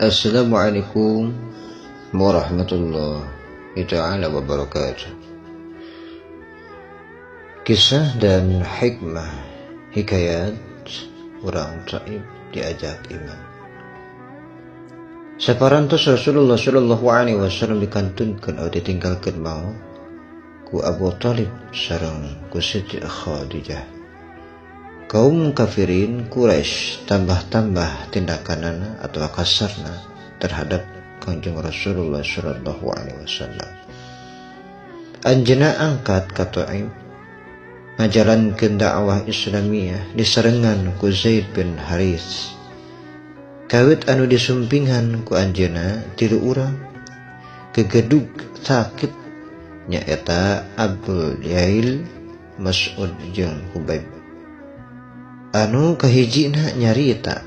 Assalamualaikum warahmatullahi ta'ala wabarakatuh. Kisah dan hikmah hikayat orang taib diajak iman. Saparantos Rasulullah sallallahu alaihi wasallam dikantunkan atau ditinggalkan mau ku Abu Talib sareng ku Siti Khadijah. Kaum kafirin Quraisy tambah-tambah tindakanana atau kasarna terhadap Kanjeng Rasulullah sallallahu alaihi wasallam. Anjeunna angkat ka Taif ngajalankeun dakwah Islamiyah disarengan ku Zaid bin Harits. Kawit anu disumpingan ku anjeunna 3 urang gegedug sakit nyaeta Abdul Yail, Mas'ud jeung Hubaib. Anu kahijina nyarita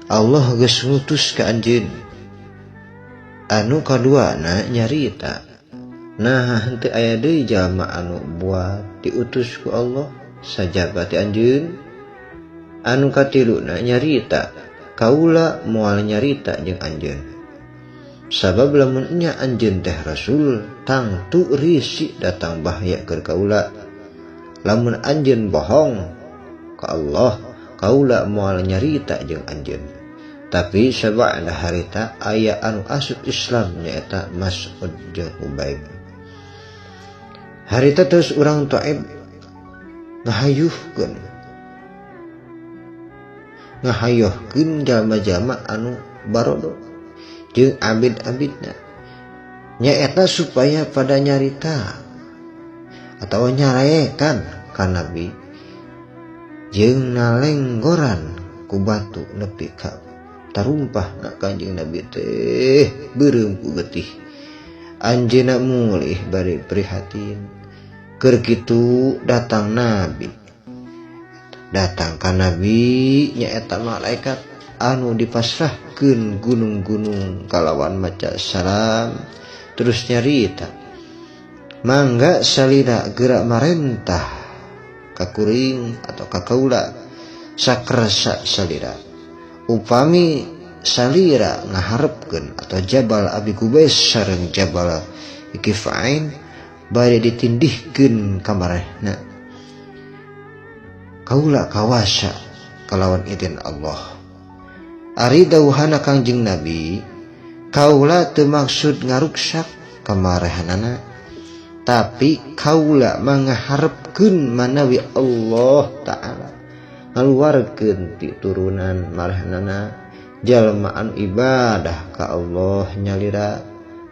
Allah geus ngutus ka anjeun. Anu kaduana nyarita nah henteu aya deui jalma anu buat diutus ku Allah sajaba ti anjeun. Anu katiluna nyarita kaula moal nyarita jeung anjeun. Sabab lamun nya anjeun teh rasul tangtu risi datang bahaya keur kaula. Lamun anjeun bohong ka Allah kaula moal nyarita jeung anjeun. Tapi sabada harita aya anu asup Islam nyaeta Mas'ud jeung Hubaib. Harita terus urang Taib ngahayuhkeun jalma-jalma anu barodo jeung abid-abidna nyaeta supaya pada nyarita atawa nyaraekan ka Nabi jeung nalenggoran ku batu nepi ka tarumpah na Kanjeng Nabi teh beureum ku getih. Anjeunna mulih bari prihatin. Keur kitu datang Nabi. Datang ka Nabi nyaeta malaikat anu dipasrahkeun gunung-gunung kalawan maca salam terus nyarita. Mangga salira geura marentah kakuring atau kakaula sakrasa salira. Upami salira ngaharepkeun atau Jabal Abi Qubais sareng Jabal Ikifain bade ditindihkeun ka marehna. Kaula kawasa kalawan izin Allah. Ari dawuhana Kangjeng Nabi, kaula teu maksud ngaruksak kamarehanana, tapi kaula mangaharepkeun manawi Allah Ta'ala ngaluarkeun ti turunan marehanana jalma anu ibadah ka Allah nyalira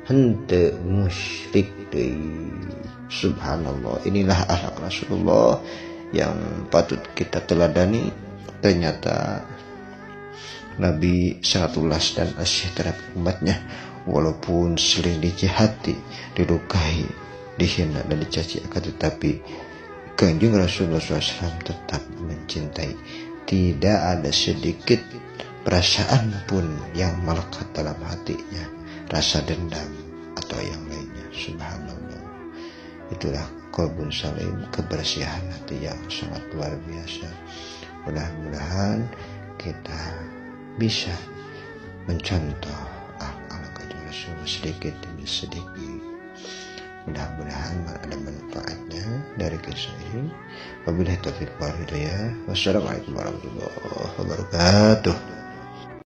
henteu musyrik deui. Subhanallah, inilah akhlak Rasulullah yang patut kita teladani. Ternyata Nabi sangat ulas dan asih terhadap umatnya walaupun sering dijahati, dilukai, dihina dan dicaci akan tetapi Kanjeng Rasulullah SAW tetap mencintai. Tidak ada sedikit perasaan pun yang melekat dalam hatinya, rasa dendam atau yang lainnya. Subhanallah, itulah qalbun salim, kebersihan hati yang sangat luar biasa. Mudah-mudahan kita bisa mencontoh akhlak Kanjeng Rasulullah sedikit demi sedikit. Mudah-mudahan ada manfaatnya dari kisah ini. Wabillahi taufiq wal hidayah. Wassalamualaikum warahmatullahi wabarakatuh.